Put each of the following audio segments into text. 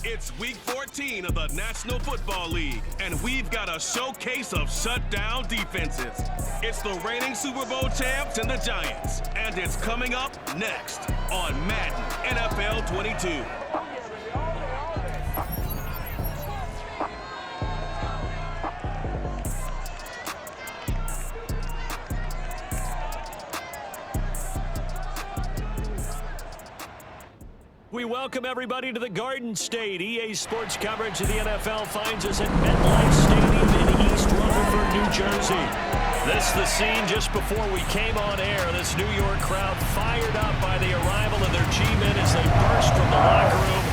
It's Week 14 of the National Football League, and we've got a showcase of shutdown defenses. It's the reigning Super Bowl champs and the Giants, and it's coming up next on Madden NFL 22. We welcome everybody to the Garden State. EA Sports coverage of the NFL finds us at MetLife Stadium in East Rutherford, New Jersey. This is the scene just before we came on air. This New York crowd fired up by the arrival of their G-men as they burst from the locker room.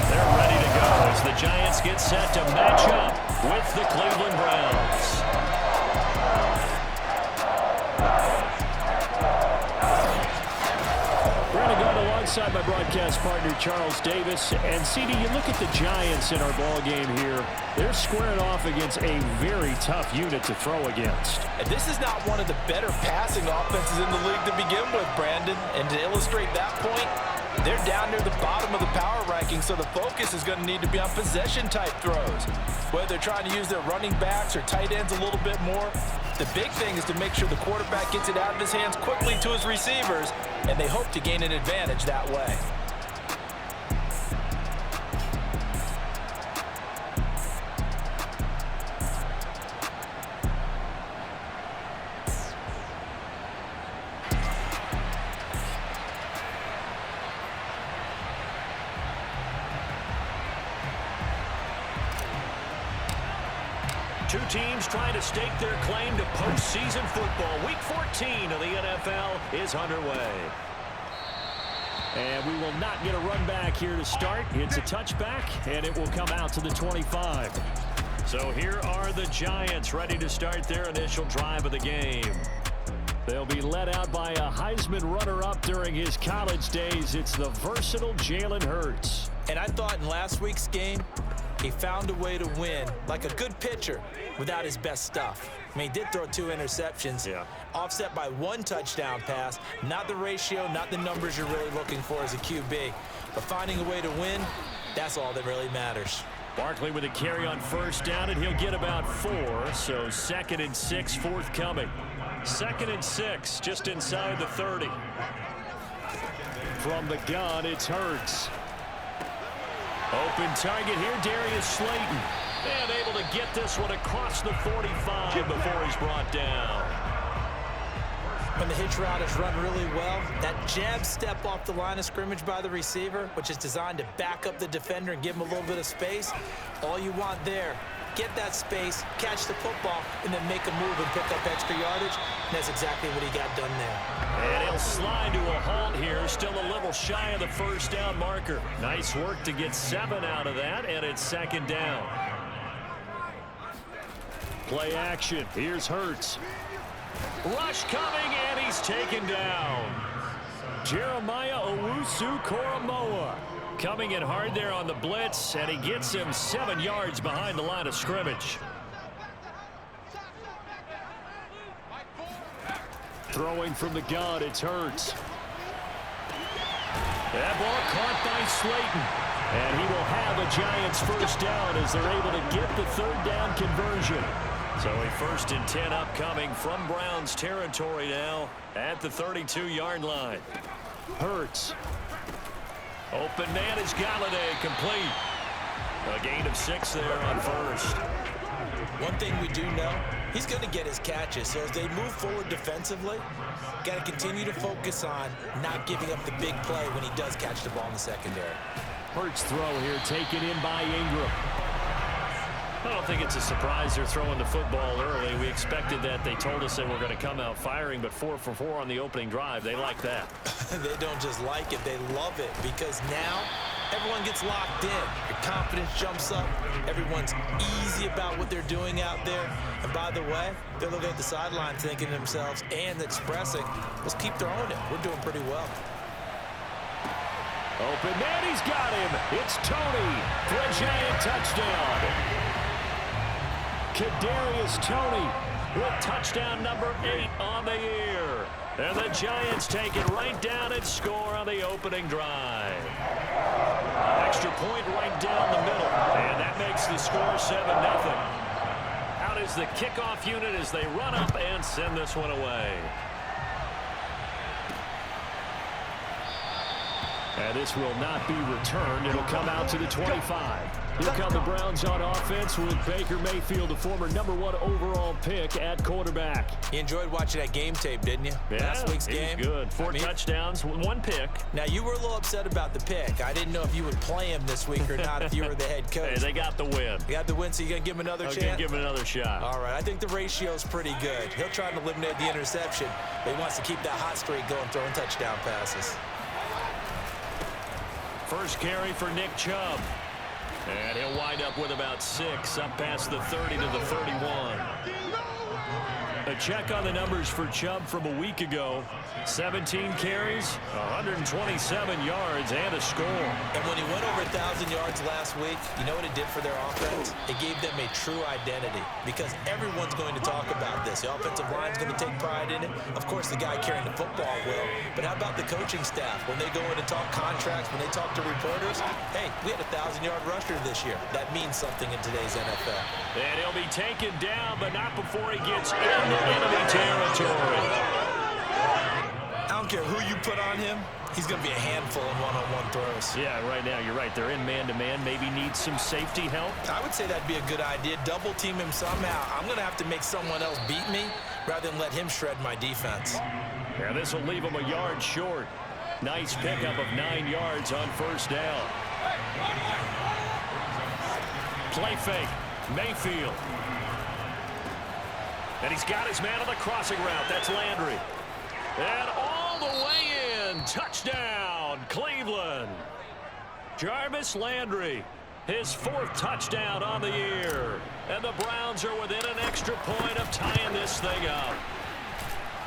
They're ready to go as the Giants get set to match up with the Cleveland Browns. Alongside my broadcast partner, Charles Davis. And, CD, you look at the Giants in our ball game here. They're squaring off against a very tough unit to throw against. And this is not one of the better passing offenses in the league to begin with, Brandon. And to illustrate that point, they're down near the bottom of the power ranking, so the focus is going to need to be on possession-type throws. Whether they're trying to use their running backs or tight ends a little bit more, the big thing is to make sure the quarterback gets it out of his hands quickly to his receivers, and they hope to gain an advantage that way. Two teams trying to stake their claim to postseason football. Week 14 of the NFL is underway. And we will not get a run back here to start. It's a touchback, and it will come out to the 25. So here are the Giants ready to start their initial drive of the game. They'll be led out by a Heisman runner-up during his college days. It's the versatile Jalen Hurts. And I thought in last week's game, he found a way to win, like a good pitcher, without his best stuff. I mean, he did throw 2 interceptions, offset by 1 touchdown pass. Not the ratio, not the numbers you're really looking for as a QB. But finding a way to win, that's all that really matters. Barkley with a carry on first down, and he'll get about 4. So 2nd and 6 forthcoming. 2nd and 6, just inside the 30. From the gun, it's Hurts. Open target here, Darius Slayton. And able to get this one across the 45 before he's brought down. When the hitch route is run really well, that jab step off the line of scrimmage by the receiver, which is designed to back up the defender and give him a little bit of space, all you want there, get that space, catch the football, and then make a move and pick up extra yardage. And that's exactly what he got done there. And he'll slide to a halt here, still a little shy of the first down marker. Nice work to get 7 out of that, and it's 2nd down. Play action. Here's Hurts. Rush coming, and he's taken down. Jeremiah Owusu-Koramoah coming in hard there on the blitz, and he gets him 7 yards behind the line of scrimmage. Throwing from the gun, it's Hurts. That ball caught by Slayton. And he will have a Giants first down as they're able to get the 3rd down conversion. So a 1st and 10 upcoming from Browns territory now at the 32-yard line. Hurts. Open man is Galladay, complete. A gain of 6 there on first. One thing we do know, he's going to get his catches. So as they move forward defensively, got to continue to focus on not giving up the big play when he does catch the ball in the secondary. Hurts throw here taken in by Ingram. I don't think it's a surprise they're throwing the football early. We expected that. They told us they were going to come out firing, but 4 for 4 on the opening drive. They like that. They don't just like it, they love it, because now everyone gets locked in. Your confidence jumps up. Everyone's easy about what they're doing out there. And by the way, they're looking at the sideline thinking to themselves and expressing, let's keep throwing it. We're doing pretty well. Open man, he's got him. It's Tony for a Giant touchdown. Kadarius Toney with touchdown number 8 on the year. And the Giants take it right down and score on the opening drive. Extra point right down the middle. the score 7-0. Out is the kickoff unit as they run up and send this one away. And this will not be returned. It'll come out to the 25. Here come the Browns on offense with Baker Mayfield, the former #1 overall pick at quarterback. You enjoyed watching that game tape, didn't you? Yeah, Last week's game. Good. Four touchdowns, 1 pick. Now, you were a little upset about the pick. I didn't know if you would play him this week or not if you were the head coach. Hey, they got the win. You got the win, so you're going to give him another chance? Give him another shot. All right, I think the ratio's pretty good. He'll try to eliminate the interception, but he wants to keep that hot streak going, throwing touchdown passes. First carry for Nick Chubb. And he'll wind up with about 6, up past the 30 to the 31. A check on the numbers for Chubb from a week ago. 17 carries, 127 yards, and a score. And when he went over 1,000 yards last week, you know what it did for their offense? It gave them a true identity because everyone's going to talk about this. The offensive line's going to take pride in it. Of course, the guy carrying the football will. But how about the coaching staff? When they go in and talk contracts, when they talk to reporters, hey, we had a 1,000-yard rusher this year. That means something in today's NFL. And he'll be taken down, but not before he gets into enemy territory. I don't care who you put on him. He's going to be a handful in one-on-one throws. Yeah, right now, you're right. They're in man-to-man. Maybe need some safety help. I would say that'd be a good idea. Double team him somehow. I'm going to have to make someone else beat me rather than let him shred my defense. Yeah, this will leave him a yard short. Nice pickup of 9 yards on first down. Play fake. Mayfield. And he's got his man on the crossing route. That's Landry. And all the way in. Touchdown, Cleveland. Jarvis Landry, his 4th touchdown on the year. And the Browns are within an extra point of tying this thing up.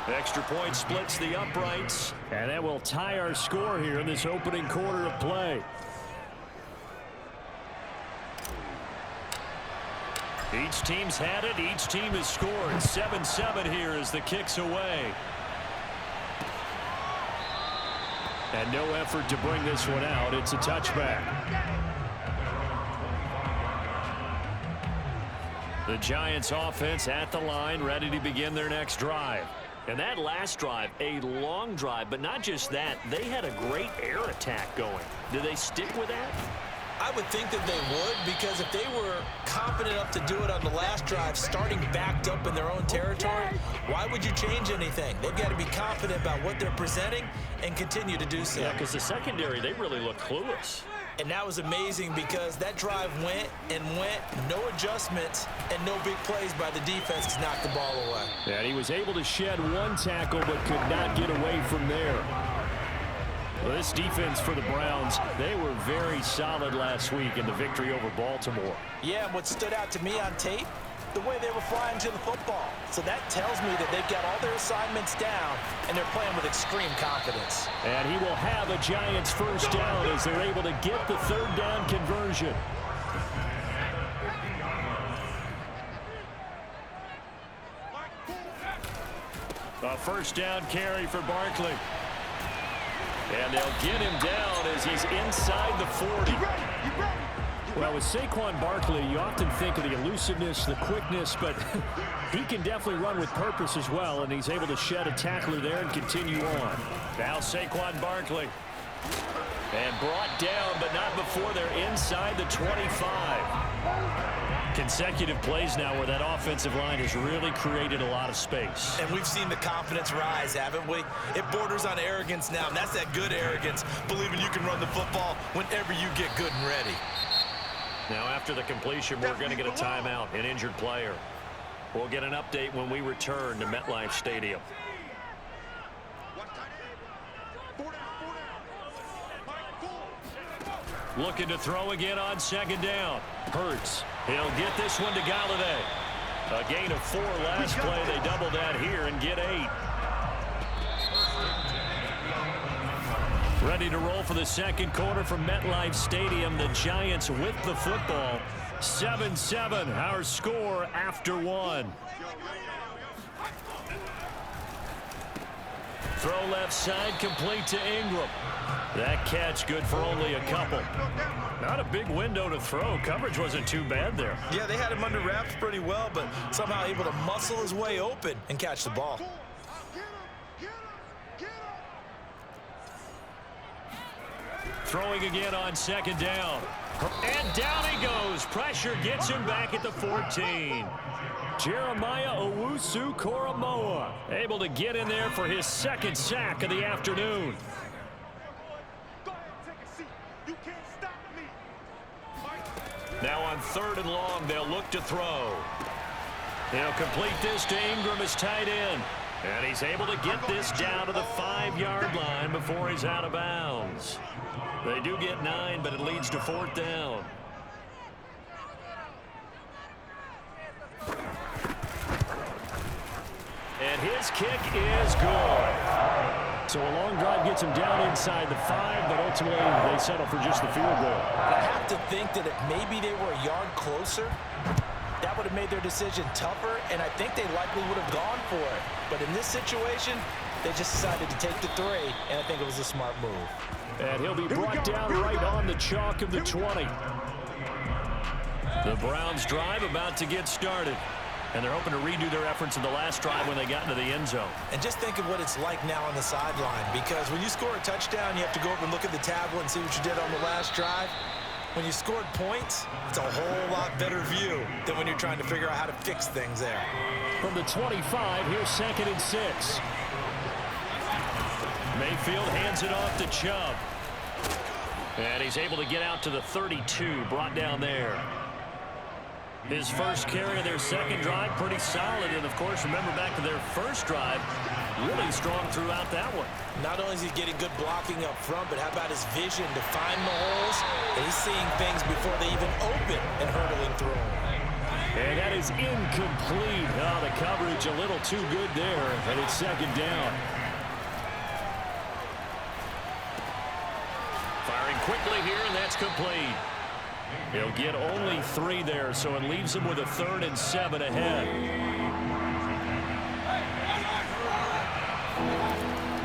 The extra point splits the uprights. And that will tie our score here in this opening quarter of play. Each team's had it. Each team has scored. 7-7 here as the kick's away. And no effort to bring this one out. It's a touchback. The Giants offense at the line, ready to begin their next drive. And that last drive, a long drive, but not just that. They had a great air attack going. Do they stick with that? I would think that they would, because if they were confident enough to do it on the last drive, starting backed up in their own territory, why would you change anything? They've got to be confident about what they're presenting and continue to do so. Yeah, because the secondary, they really look clueless. And that was amazing because that drive went and went, no adjustments, and no big plays by the defense to knock the ball away. And he was able to shed 1 tackle but could not get away from there. Well, this defense for the Browns, they were very solid last week in the victory over Baltimore. Yeah, and what stood out to me on tape, the way they were flying to the football. So that tells me that they've got all their assignments down, and they're playing with extreme confidence. And he will have a Giants first down as they're able to get the 3rd down conversion. A first down carry for Barkley. And they'll get him down as he's inside the 40. Well, with Saquon Barkley, you often think of the elusiveness, the quickness, but he can definitely run with purpose as well, and he's able to shed a tackler there and continue on. Now Saquon Barkley. And brought down, but not before they're inside the 25. Consecutive plays now where that offensive line has really created a lot of space. And we've seen the confidence rise, haven't we? It borders on arrogance now, and that's that good arrogance, believing you can run the football whenever you get good and ready. Now after the completion, we're going to get a timeout, an injured player. We'll get an update when we return to MetLife Stadium. Looking to throw again on 2nd down. Hurts. He'll get this one to Galladay. A gain of 4 last play. They double that here and get 8. Ready to roll for the 2nd quarter from MetLife Stadium. The Giants with the football. 7-7, our score after 1. Throw left side, complete to Ingram. That catch good for only a couple. Not a big window to throw. Coverage wasn't too bad there. Yeah, they had him under wraps pretty well, but somehow able to muscle his way open and catch the ball. Throwing again on second down. And down he goes. Pressure gets him back at the 14. Jeremiah Owusu-Koramoah able to get in there for his second sack of the afternoon. Now on 3rd and long, they'll look to throw. He'll complete this to Ingram as tight end. And he's able to get this down to the 5-yard line before he's out of bounds. They do get 9, but it leads to 4th down. And his kick is good. So a long drive gets him down inside the 5, but ultimately they settle for just the field goal. I have to think that if maybe they were a yard closer, that would have made their decision tougher, and I think they likely would have gone for it. But in this situation, they just decided to take the 3, and I think it was a smart move. And he'll be brought down right on the chalk of the 20. The Browns drive about to get started. And they're hoping to redo their efforts in the last drive when they got into the end zone. And just think of what it's like now on the sideline, because when you score a touchdown, you have to go over and look at the tablet and see what you did on the last drive. When you scored points, it's a whole lot better view than when you're trying to figure out how to fix things there. From the 25, here's 2nd and 6. Mayfield hands it off to Chubb. And he's able to get out to the 32, brought down there. His first carry of their second drive, pretty solid. And, of course, remember back to their first drive, really strong throughout that one. Not only is he getting good blocking up front, but how about his vision to find the holes? And he's seeing things before they even open and hurdling through them. And that is incomplete. Oh, the coverage a little too good there, and it's 2nd down. Firing quickly here, and that's complete. He'll get only 3 there, so it leaves him with a 3rd and 7 ahead.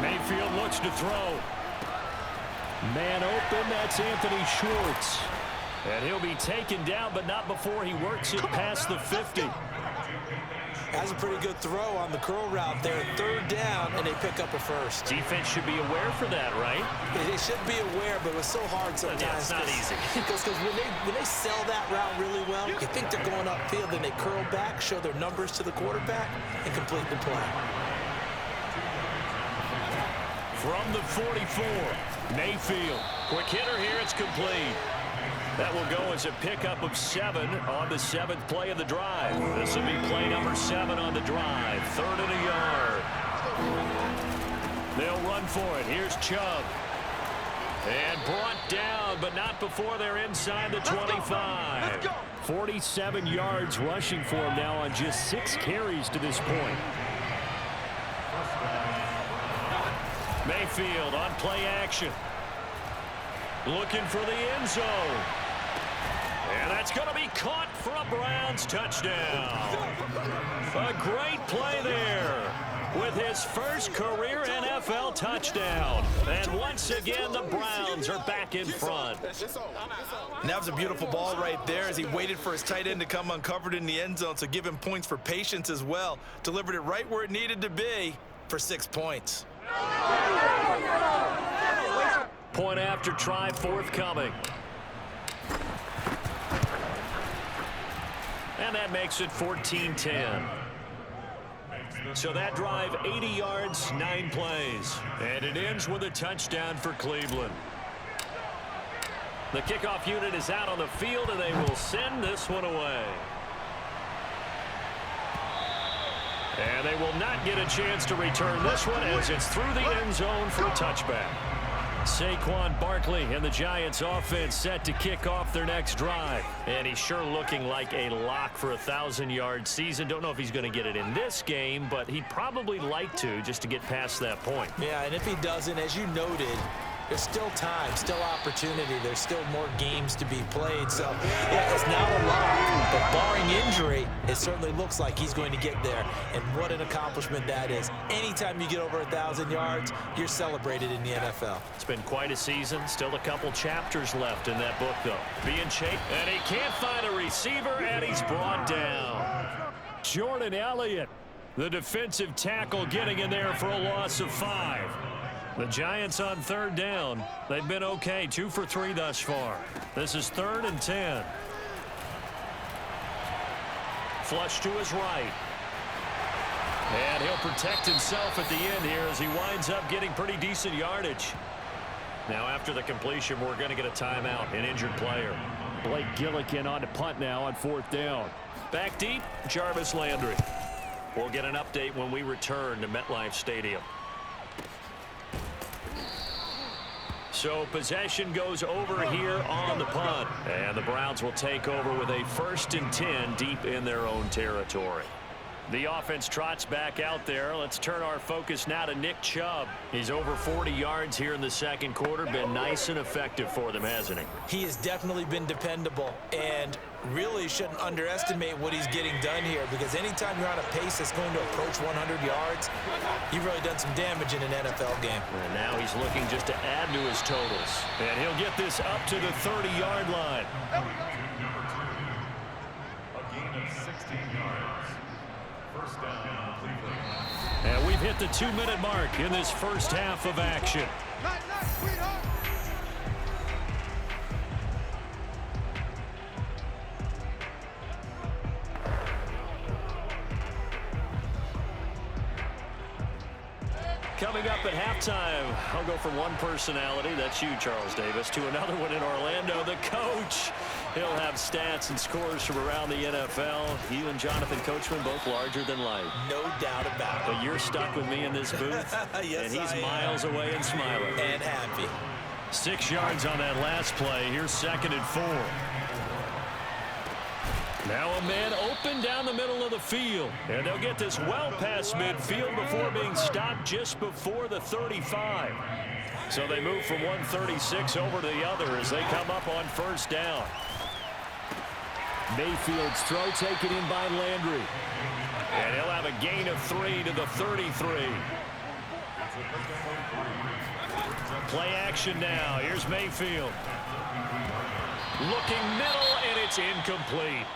Mayfield looks to throw. Man open, that's Anthony Schwartz. And he'll be taken down, but not before he works it past the 50. That's a pretty good throw on the curl route there. 3rd down, and they pick up a first. Defense should be aware for that, right? They should be aware, but it was so hard sometimes. Yeah, it's not easy. Because when they sell that route really well, you think they're going upfield, then they curl back, show their numbers to the quarterback, and complete the play. From the 44, Mayfield. Quick hitter here, it's complete. That will go as a pickup of 7 on the 7th play of the drive. This will be play number 7 on the drive. 3rd and a yard. They'll run for it. Here's Chubb. And brought down, but not before they're inside the 25. 47 yards rushing for him now on just 6 carries to this point. Mayfield on play action. Looking for the end zone. And that's going to be caught for a Browns touchdown. A great play there with his first career NFL touchdown. And once again, the Browns are back in front. And that was a beautiful ball right there as he waited for his tight end to come uncovered in the end zone, so give him points for patience as well. Delivered it right where it needed to be for 6 points. Point after try forthcoming. And that makes it 14-10. So that drive, 80 yards, 9 plays. And it ends with a touchdown for Cleveland. The kickoff unit is out on the field, and they will send this one away. And they will not get a chance to return this one as it's through the end zone for a touchback. Saquon Barkley and the Giants offense set to kick off their next drive. And he's sure looking like a lock for a 1,000-yard season. Don't know if he's going to get it in this game, but he'd probably like to just to get past that point. Yeah, and if he doesn't, as you noted, there's still time, still opportunity. There's still more games to be played. So, yeah, it's not a lot, but barring injury, it certainly looks like he's going to get there. And what an accomplishment that is. Anytime you get over 1,000 yards, you're celebrated in the NFL. It's been quite a season. Still a couple chapters left in that book, though. Being chased, and he can't find a receiver, and he's brought down. Jordan Elliott, the defensive tackle, getting in there for a loss of 5. The Giants on 3rd down. They've been okay, 2 for 3 thus far. This is 3rd and 10. Flush to his right. And he'll protect himself at the end here as he winds up getting pretty decent yardage. Now after the completion, we're going to get a timeout, an injured player. Blake Gillikin on to punt now on 4th down. Back deep, Jarvis Landry. We'll get an update when we return to MetLife Stadium. So possession goes over here on the punt. And the Browns will take over with a 1st and 10 deep in their own territory. The offense trots back out there. Let's turn our focus now to Nick Chubb. He's over 40 yards here in the 2nd quarter. Been nice and effective for them, hasn't he? He has definitely been dependable, and really shouldn't underestimate what he's getting done here, because anytime you're on a pace that's going to approach 100 yards, you've really done some damage in an NFL game. And now he's looking just to add to his totals. And he'll get this up to the 30-yard line. A gain of 16 yards. 1st down, Cleveland. And we've hit the 2-minute mark in this first half of action. Coming up at halftime, I'll go from one personality, that's you, Charles Davis, to another one in Orlando, the coach. He'll have stats and scores from around the NFL. You and Jonathan Coachman, both larger than life. No doubt about it. But you're stuck with me in this booth, Yes, and he's I am. miles away and smiling. And happy. 6 yards on that last play. Here's 2nd and 4. Now a man open down the middle of the field. And they'll get this well past midfield before being stopped just before the 35. So they move from 136 over to the other as they come up on 1st down. Mayfield's throw taken in by Landry. And he'll have a gain of 3 to the 33. Play action now. Here's Mayfield. Looking middle, and it's incomplete.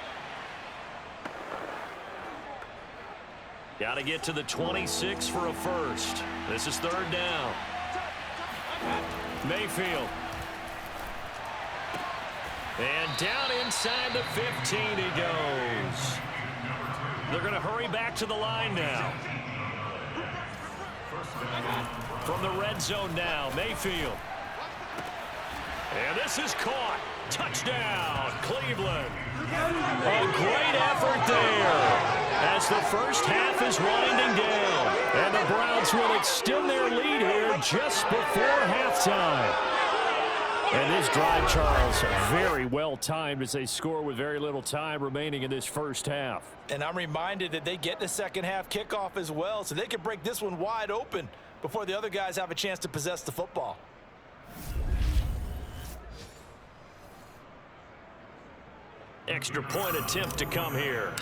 Got to get to the 26 for a first. This is 3rd down. Mayfield. And down inside the 15 he goes. They're going to hurry back to the line now. From the red zone now, Mayfield. And this is caught. Touchdown, Cleveland. A great effort there as the first half is winding down. And the Browns will extend their lead here just before halftime. And this drive, Charles, very well timed as they score with very little time remaining in this first half. And I'm reminded that they get the 2nd half kickoff as well, so they can break this one wide open before the other guys have a chance to possess the football. Extra point attempt to come here.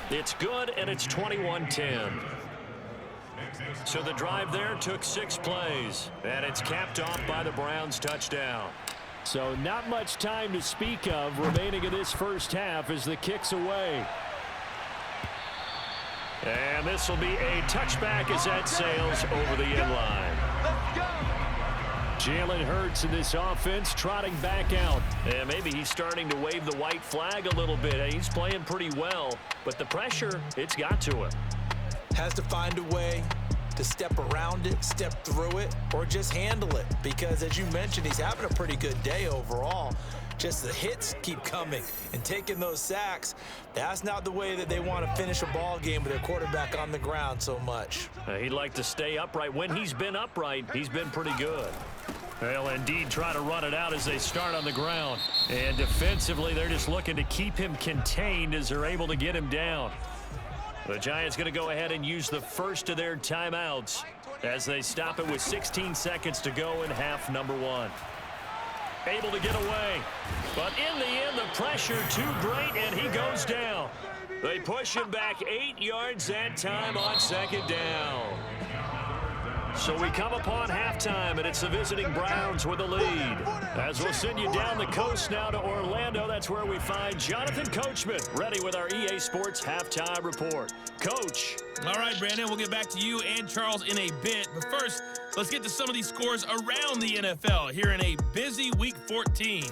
It's good, and it's 21-10. So the drive there took 6 plays, and it's capped off by the Browns' touchdown. So not much time to speak of remaining in this first half as the kick's away. And this will be a touchback as that sails over the end line. Jalen Hurts in this offense trotting back out. And maybe he's starting to wave the white flag a little bit. He's playing pretty well, but the pressure, it's got to him. Has to find a way to step around it, step through it, or just handle it. Because as you mentioned, he's having a pretty good day overall. Just the hits keep coming and taking those sacks. That's not the way that they want to finish a ball game with their quarterback on the ground so much. He'd like to stay upright. When he's been upright, he's been pretty good. They'll indeed try to run it out as they start on the ground. And defensively, they're just looking to keep him contained as they're able to get him down. The Giants going to go ahead and use the first of their timeouts as they stop it with 16 seconds to go in half number 1. Able to get away, but in the end, the pressure too great, and he goes down. They push him back 8 yards that time on second down. So we come upon halftime, and it's the visiting Browns with the lead. As we'll send you down the coast now to Orlando, that's where we find Jonathan Coachman ready with our EA Sports Halftime Report. Coach. All right, Brandon, we'll get back to you and Charles in a bit. But first, let's get to some of these scores around the NFL here in a busy Week 14.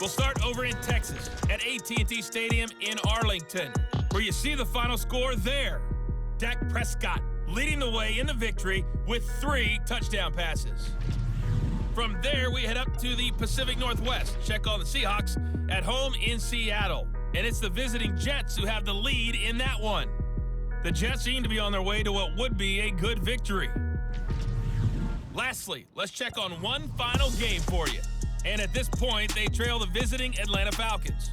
We'll start over in Texas at AT&T Stadium in Arlington, where you see the final score there. Dak Prescott leading the way in the victory with 3 touchdown passes. From there, we head up to the Pacific Northwest. Check on the Seahawks at home in Seattle. And it's the visiting Jets who have the lead in that one. The Jets seem to be on their way to what would be a good victory. Lastly, let's check on one final game for you. And at this point, they trail the visiting Atlanta Falcons.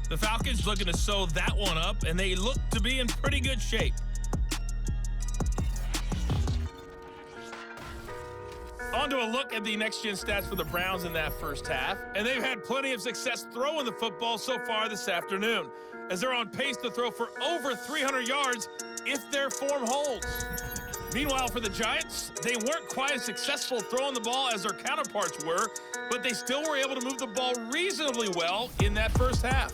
The Falcons looking to sew that one up, and they look to be in pretty good shape. On to a look at the next-gen stats for the Browns in that first half. And they've had plenty of success throwing the football so far this afternoon, as they're on pace to throw for over 300 yards if their form holds. Meanwhile, for the Giants, they weren't quite as successful throwing the ball as their counterparts were, but they still were able to move the ball reasonably well in that first half.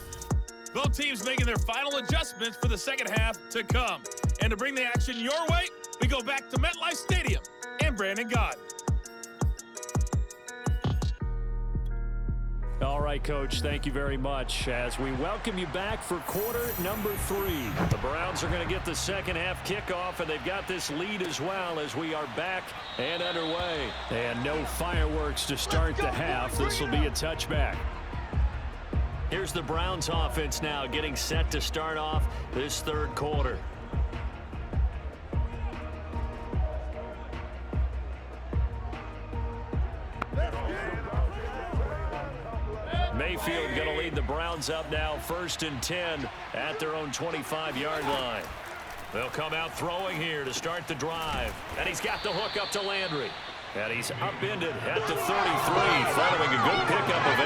Both teams making their final adjustments for the second half to come. And to bring the action your way, we go back to MetLife Stadium and Brandon Gott. All right, Coach, thank you very much. As we welcome you back for quarter number 3. The Browns are going to get the second half kickoff, and they've got this lead as well as we are back and underway. And no fireworks to start the half. This will be a touchback. Here's the Browns offense now getting set to start off this third quarter. Mayfield going to lead the Browns up now, 1st and 10 at their own 25-yard line. They'll come out throwing here to start the drive. And he's got the hook up to Landry. And he's upended at the 33, following a good pickup of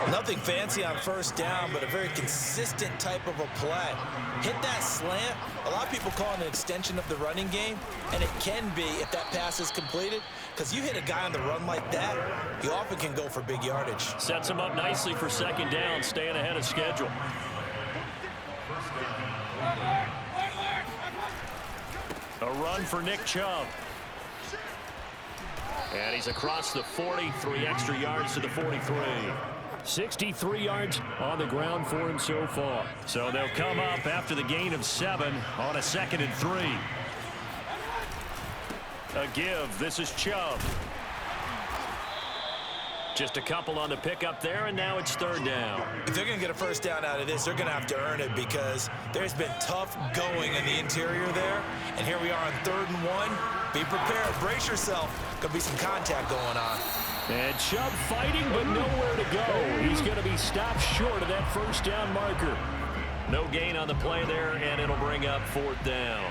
8. Nothing fancy on first down, but a very consistent type of a play. Hit that slant. A lot of people call it an extension of the running game, and it can be if that pass is completed, because you hit a guy on the run like that, you often can go for big yardage. Sets him up nicely for second down, staying ahead of schedule. A run for Nick Chubb. And he's across the 40, 3 extra yards to the 43. 63 yards on the ground for him so far. So they'll come up after the gain of 7 on a 2nd and 3. A give. This is Chubb. Just a couple on the pickup there, and now it's 3rd down. If they're going to get a first down out of this, they're going to have to earn it, because there's been tough going in the interior there. And here we are on 3rd and 1. Be prepared. Brace yourself. Could be some contact going on. And Chubb fighting, but nowhere to go. He's going to be stopped short of that first down marker. No gain on the play there, and it'll bring up 4th down.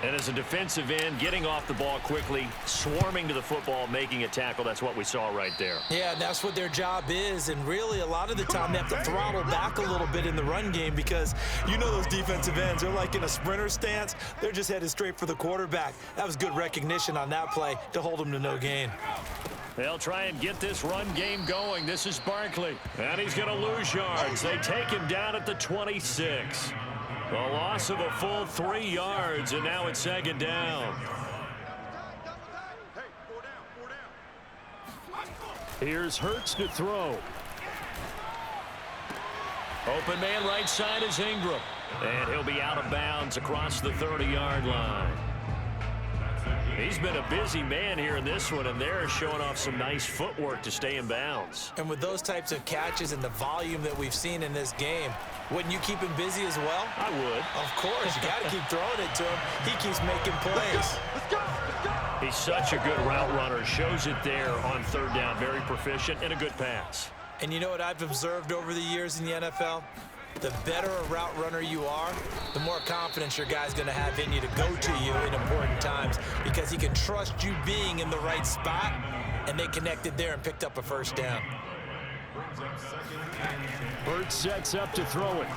And as a defensive end, getting off the ball quickly, swarming to the football, making a tackle, that's what we saw right there. Yeah, and that's what their job is. And really, a lot of the time, they have to throttle back a little bit in the run game, because you know those defensive ends, they're like in a sprinter stance. They're just headed straight for the quarterback. That was good recognition on that play to hold them to no gain. They'll try and get this run game going. This is Barkley, and he's going to lose yards. They take him down at the 26. A loss of a full 3 yards, and now it's 2nd down. Here's Hurts to throw. Open man right side is Ingram. And he'll be out of bounds across the 30-yard line. He's been a busy man here in this one, and they're showing off some nice footwork to stay in bounds. And with those types of catches and the volume that we've seen in this game, wouldn't you keep him busy as well? I would. Of course. You got to keep throwing it to him. He keeps making plays. Let's go. He's such a good route runner. Shows it there on third down. Very proficient and a good pass. And you know what I've observed over the years in the NFL? The better a route runner you are, the more confidence your guy's going to have in you to go to you in important times because he can trust you being in the right spot, and they connected there and picked up a first down. Burt sets up to throw it.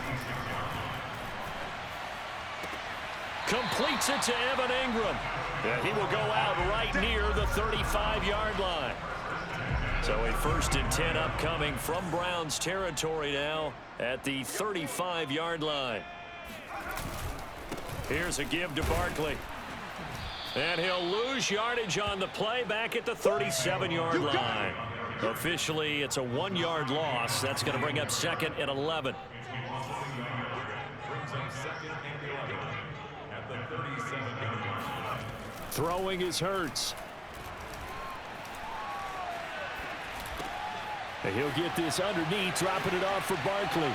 Completes it to Evan Ingram. And he will go out right near the 35-yard line. So a 1st and 10 upcoming from Browns territory now at the 35-yard line. Here's a give to Barkley. And he'll lose yardage on the play back at the 37-yard line. Officially, it's a 1-yard loss. That's going to bring up 2nd and 11. Throwing is Hurts. And he'll get this underneath, dropping it off for Barkley.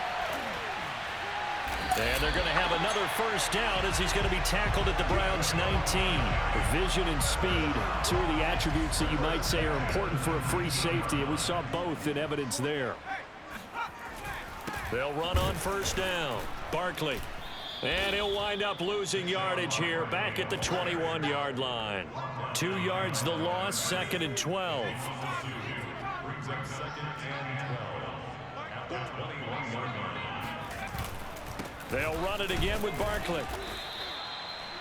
And they're going to have another first down as he's going to be tackled at the Browns' 19. Vision and speed, two of the attributes that you might say are important for a free safety, and we saw both in evidence there. They'll run on first down. Barkley. And he'll wind up losing yardage here back at the 21-yard line. 2 yards the loss, 2nd and 12. They'll run it again with Barkley.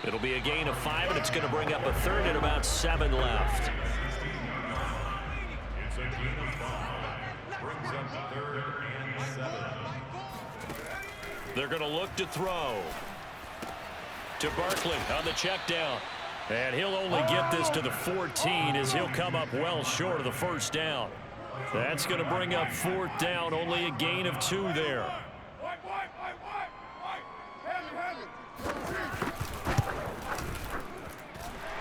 It'll be a gain of 5, and it's going to bring up a 3rd and about 7 left. It's a gain of 5. Brings up 3rd and 7. They're going to look to throw. To Barkley on the check down. And he'll only get this to the 14 as he'll come up well short of the first down. That's going to bring up 4th down, only a gain of 2 there.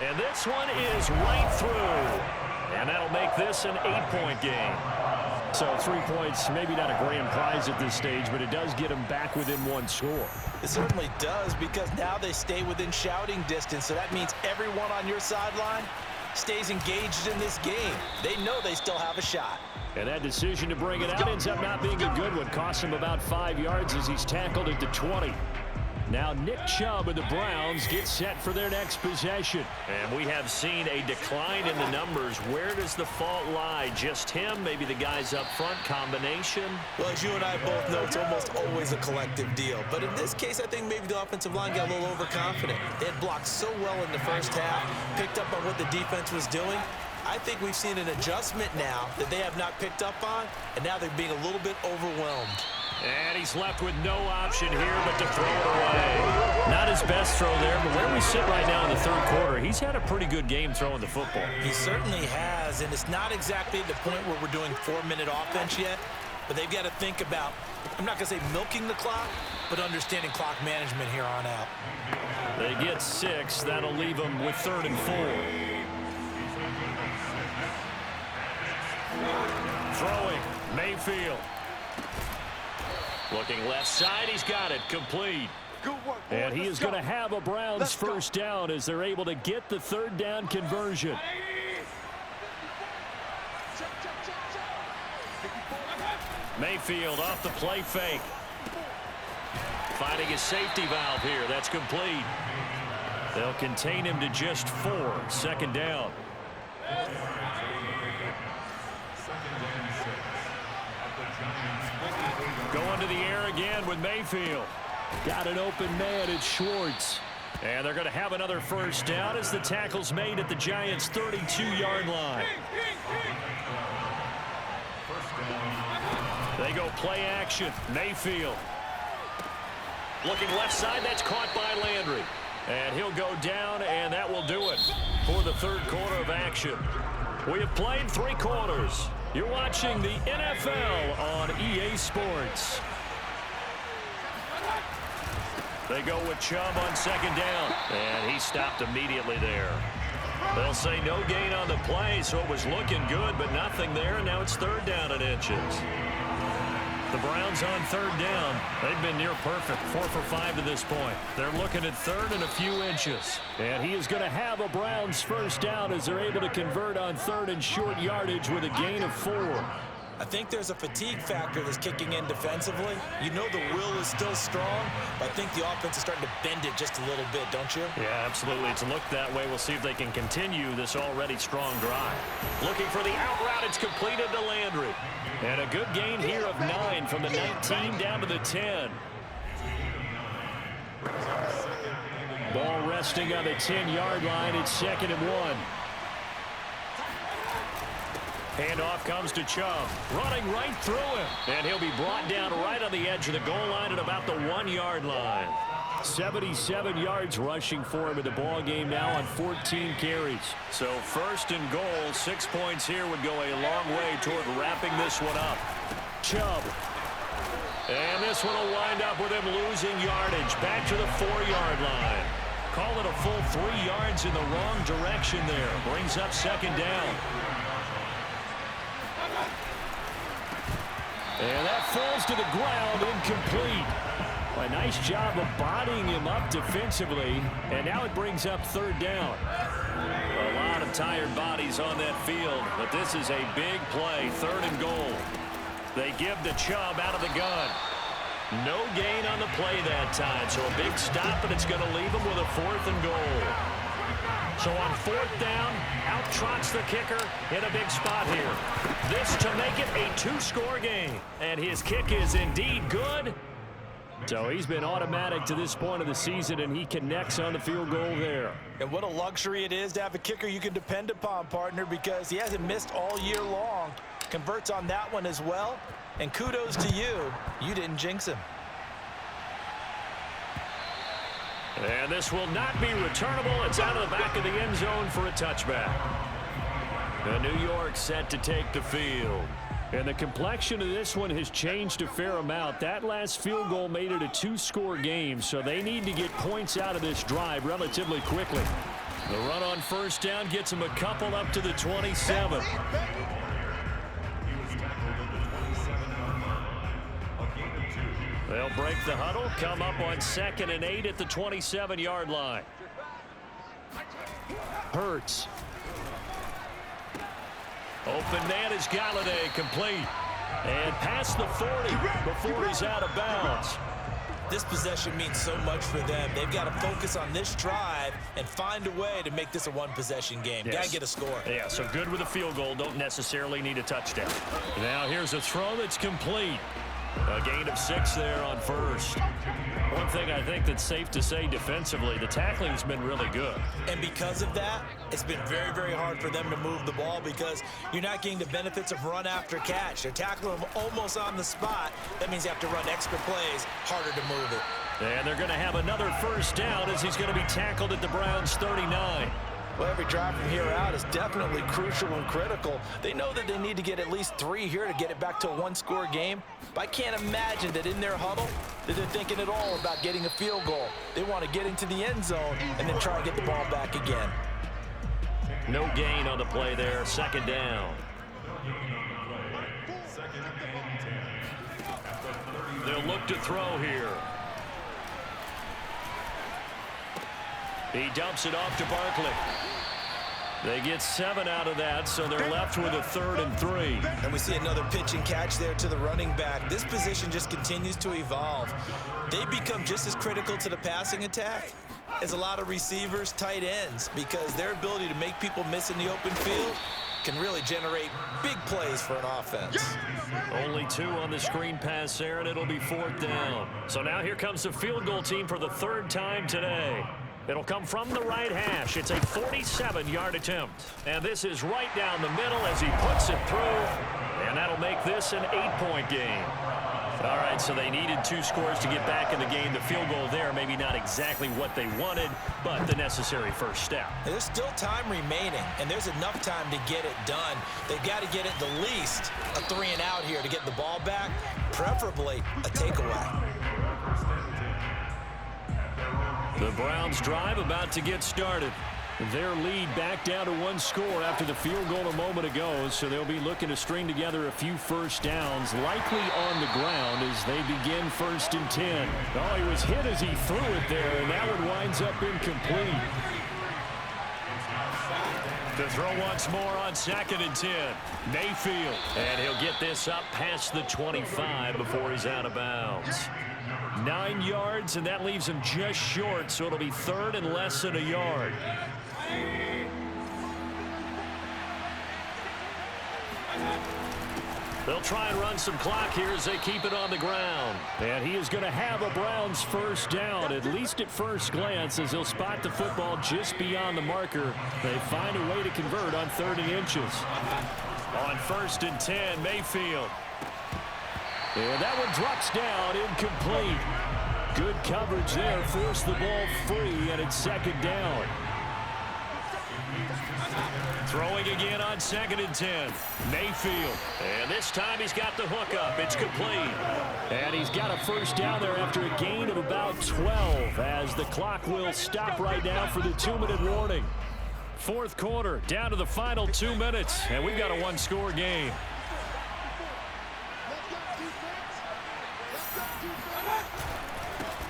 And this one is right through. And that'll make this an 8-point game. So 3 points, maybe not a grand prize at this stage, but it does get them back within 1 score. It certainly does, because now they stay within shouting distance, so that means everyone on your sideline stays engaged in this game. They know they still have a shot. And that decision to bring it out ends up not being a good one. Costs him about 5 yards as he's tackled at the 20. Now Nick Chubb and the Browns get set for their next possession. And we have seen a decline in the numbers. Where does the fault lie? Just him? Maybe the guys up front? Combination? Well, as you and I both know, it's almost always a collective deal. But in this case, I think maybe the offensive line got a little overconfident. They had blocked so well in the first half, picked up on what the defense was doing. I think we've seen an adjustment now that they have not picked up on, and now they're being a little bit overwhelmed. And he's left with no option here but to throw it away. Not his best throw there, but where we sit right now in the 3rd quarter, he's had a pretty good game throwing the football. He certainly has, and it's not exactly at the point where we're doing 4-minute offense yet, but they've got to think about, I'm not going to say milking the clock, but understanding clock management here on out. They get 6. That'll leave them with 3rd and 4. Throwing, Mayfield. Looking left side, he's got it, complete. And he is going to have a Browns first down as they're able to get the 3rd down conversion. Mayfield off the play fake. Finding his safety valve here, that's complete. They'll contain him to just 4, 2nd down. Going to the air again with Mayfield. Got an open man, it's Schwartz. And they're going to have another first down as the tackle's made at the Giants' 32-yard line. They go play action. Mayfield. Looking left side, that's caught by Landry. And he'll go down, and that will do it for the 3rd quarter of action. We have played 3 quarters. You're watching the NFL on EA Sports. They go with Chubb on 2nd down. And he stopped immediately there. They'll say no gain on the play, so it was looking good, but nothing there, and now it's third down and inches. The Browns on third down. They've been near perfect, 4 for 5 to this point. They're looking at third and a few inches. And he is going to have a Browns first down as they're able to convert on third and short yardage with a gain of 4. I think there's a fatigue factor that's kicking in defensively. You know the will is still strong, but I think the offense is starting to bend it just a little bit, don't you? Yeah, absolutely. It's looked that way. We'll see if they can continue this already strong drive. Looking for the out route. It's completed to Landry. And a good gain here of 9 from the 19 down to the 10. Ball resting on the 10-yard line. It's 2nd and 1. Handoff comes to Chubb, running right through him. And he'll be brought down right on the edge of the goal line at about the 1-yard line. 77 yards rushing for him in the ball game now on 14 carries. So 1st and goal, 6 points here would go a long way toward wrapping this one up. Chubb. And this one will wind up with him losing yardage back to the 4-yard line. Call it a full 3 yards in the wrong direction there. Brings up 2nd down. And that falls to the ground, incomplete. A nice job of bodying him up defensively, and now it brings up 3rd down. A lot of tired bodies on that field, but this is a big play, 3rd and goal. They give to Chubb out of the gun. No gain on the play that time, so a big stop, and it's going to leave him with a 4th and goal. So on 4th down, out trots the kicker in a big spot here. This to make it a 2-score game. And his kick is indeed good. So he's been automatic to this point of the season, and he connects on the field goal there. And what a luxury it is to have a kicker you can depend upon, partner, because he hasn't missed all year long. Converts on that one as well. And kudos to you. You didn't jinx him. And this will not be returnable. It's out of the back of the end zone for a touchback. The New York set to take the field. And the complexion of this one has changed a fair amount. That last field goal made it a 2-score game, so they need to get points out of this drive relatively quickly. The run on 1st down gets them a couple up to the 27. They'll break the huddle, come up on 2nd and 8 at the 27-yard line. Hurts. Open man is Galladay, complete. And past the 40 before he's out of bounds. This possession means so much for them. They've got to focus on this drive and find a way to make this a one-possession game. Yes. Got to get a score. Yeah, so good with a field goal. Don't necessarily need a touchdown. Now here's a throw that's complete. A gain of 6 there on 1st. One thing I think that's safe to say defensively, the tackling's been really good. And because of that, it's been very, very hard for them to move the ball because you're not getting the benefits of run after catch. They're tackling them almost on the spot. That means you have to run extra plays, harder to move it. And they're going to have another 1st down as he's going to be tackled at the Browns' 39. Well, every drive from here out is definitely crucial and critical. They know that they need to get at least 3 here to get it back to a 1-score game. But I can't imagine that in their huddle that they're thinking at all about getting a field goal. They want to get into the end zone and then try and get the ball back again. No gain on the play there, 2nd down. They'll look to throw here. He dumps it off to Barkley. They get 7 out of that, so they're left with a 3rd and 3. And we see another pitch and catch there to the running back. This position just continues to evolve. They become just as critical to the passing attack as a lot of receivers, tight ends, because their ability to make people miss in the open field can really generate big plays for an offense. Only 2 on the screen pass there, and it'll be 4th down. So now here comes the field goal team for the 3rd time today. It'll come from the right hash. It's a 47-yard attempt. And this is right down the middle as he puts it through. And that'll make this an 8-point game. All right, so they needed 2 scores to get back in the game. The field goal there, maybe not exactly what they wanted, but the necessary first step. There's still time remaining, and there's enough time to get it done. They've got to get at the least a 3-and-out here to get the ball back, preferably a takeaway. The Browns drive about to get started. Their lead back down to 1 score after the field goal a moment ago, so they'll be looking to string together a few first downs, likely on the ground as they begin 1st and 10. Oh, he was hit as he threw it there, and that one winds up incomplete. To throw once more on 2nd and 10. Mayfield, and he'll get this up past the 25 before he's out of bounds. 9 yards, and that leaves him just short, so it'll be 3rd and less than a yard. They'll try and run some clock here as they keep it on the ground. And he is going to have a Browns first down, at least at first glance, as he'll spot the football just beyond the marker. They find a way to convert on 3rd and inches. On 1st and 10, Mayfield. And that one drops down, incomplete. Good coverage there, forced the ball free, and it's 2nd down. Throwing again on 2nd and 10. Mayfield. And this time he's got the hook up. It's complete. And he's got a first down there after a gain of about 12 as the clock will stop right now for the 2-minute warning. 4th quarter, down to the final 2 minutes, and we've got a 1-score game.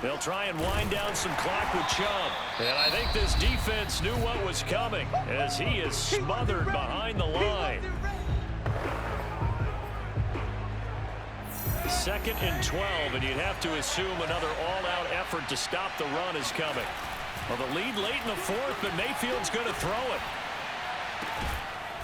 They'll try and wind down some clock with Chubb. And I think this defense knew what was coming as he is smothered behind the line. 2nd and 12, and you'd have to assume another all-out effort to stop the run is coming. Well, the lead late in the 4th, but Mayfield's going to throw it.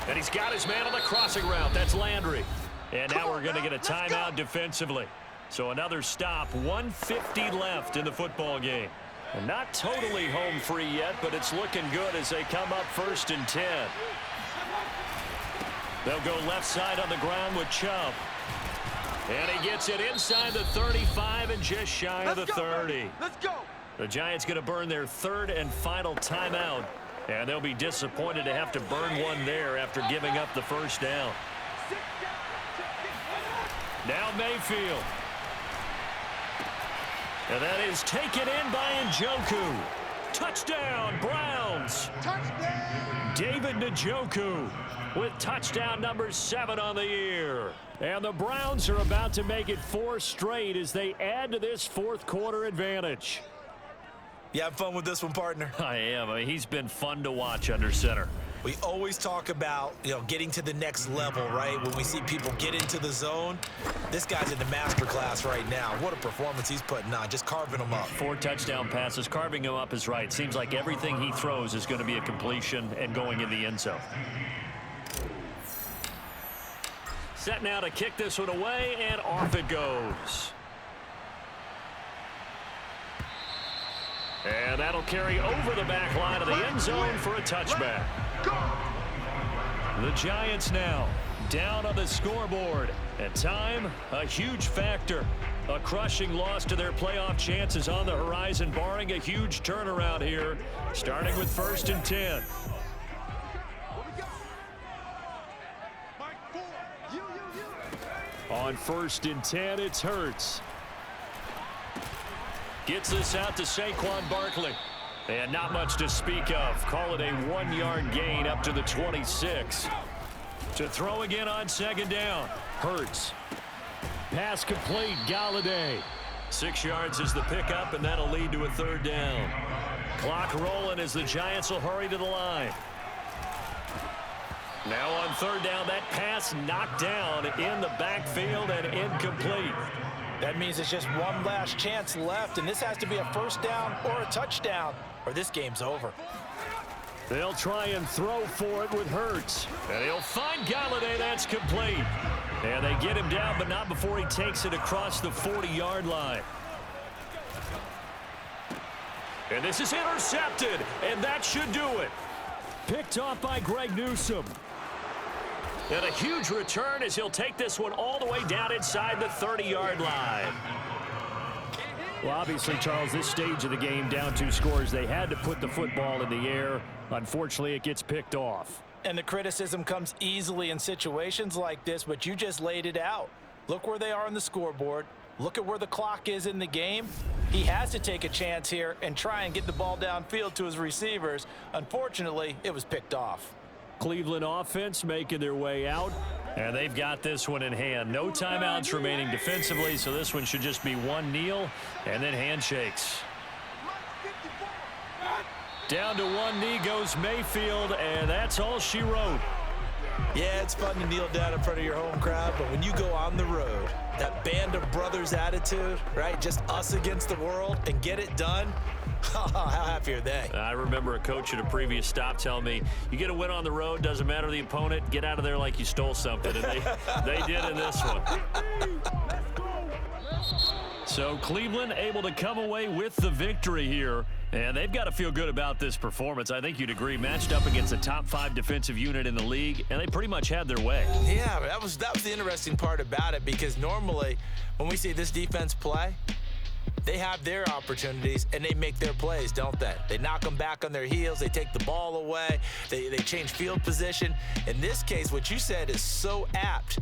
And he's got his man on the crossing route. That's Landry. And now we're going to get a timeout defensively. So another stop, 1:50 left in the football game. And not totally home free yet, but it's looking good as they come up 1st and 10. They'll go left side on the ground with Chubb. And he gets it inside the 35 and just shy of the 30. Let's go. The Giants going to burn their 3rd and final timeout. And they'll be disappointed to have to burn one there after giving up the first down. Now Mayfield. And that is taken in by Njoku. Touchdown, Browns. Touchdown. David Njoku with touchdown number 7 on the year. And the Browns are about to make it 4 straight as they add to this 4th quarter advantage. You have fun with this one, partner? I am. I mean, he's been fun to watch under center. We always talk about, getting to the next level, right? When we see people get into the zone, this guy's in the master class right now. What a performance he's putting on, just carving them up. 4 touchdown passes. Carving him up is right. Seems like everything he throws is going to be a completion and going in the end zone. Set now to kick this one away, and off it goes. And that'll carry over the back line of the end zone for a touchback. The Giants now down on the scoreboard. And time, a huge factor. A crushing loss to their playoff chances on the horizon, barring a huge turnaround here, starting with 1st and 10. On 1st and 10, it's Hurts. Gets this out to Saquon Barkley. And not much to speak of. Call it a 1-yard gain up to the 26. To throw again on 2nd down. Hurts. Pass complete. Galladay. 6 yards is the pickup, and that'll lead to a 3rd down. Clock rolling as the Giants will hurry to the line. Now on 3rd down, that pass knocked down in the backfield and incomplete. That means it's just one last chance left, and this has to be a first down or a touchdown, or this game's over. They'll try and throw for it with Hurts. And he'll find Galladay. That's complete. And they get him down, but not before he takes it across the 40-yard line. And this is intercepted, and that should do it. Picked off by Greg Newsome. And a huge return as he'll take this one all the way down inside the 30-yard line. Well, obviously, Charles, this stage of the game, down 2 scores, they had to put the football in the air. Unfortunately, it gets picked off. And the criticism comes easily in situations like this, but you just laid it out. Look where they are on the scoreboard. Look at where the clock is in the game. He has to take a chance here and try and get the ball downfield to his receivers. Unfortunately, it was picked off. Cleveland offense making their way out, and they've got this one in hand. No timeouts remaining defensively, so this one should just be one kneel and then handshakes. Down to one knee goes Mayfield, and that's all she wrote. Yeah, it's fun to kneel down in front of your home crowd, but when you go on the road, that band of brothers attitude, right? Just us against the world and get it done. How happy are they? I remember a coach at a previous stop telling me, you get a win on the road, doesn't matter the opponent, get out of there like you stole something. And they did in this one. So Cleveland able to come away with the victory here. And they've got to feel good about this performance. I think you'd agree. Matched up against a top 5 defensive unit in the league, and they pretty much had their way. Yeah, that was the interesting part about it, because normally when we see this defense play, they have their opportunities and they make their plays, don't they? They knock them back on their heels. They take the ball away. They change field position. In this case, what you said is so apt.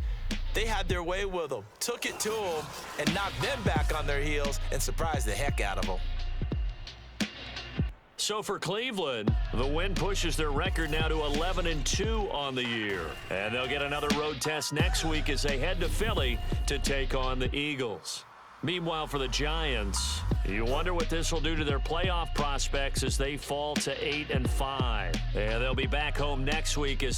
They had their way with them, took it to them, and knocked them back on their heels and surprised the heck out of them. So for Cleveland, the win pushes their record now to 11-2 on the year. And they'll get another road test next week as they head to Philly to take on the Eagles. Meanwhile, for the Giants, you wonder what this will do to their playoff prospects as they fall to 8-5. And they'll be back home next week as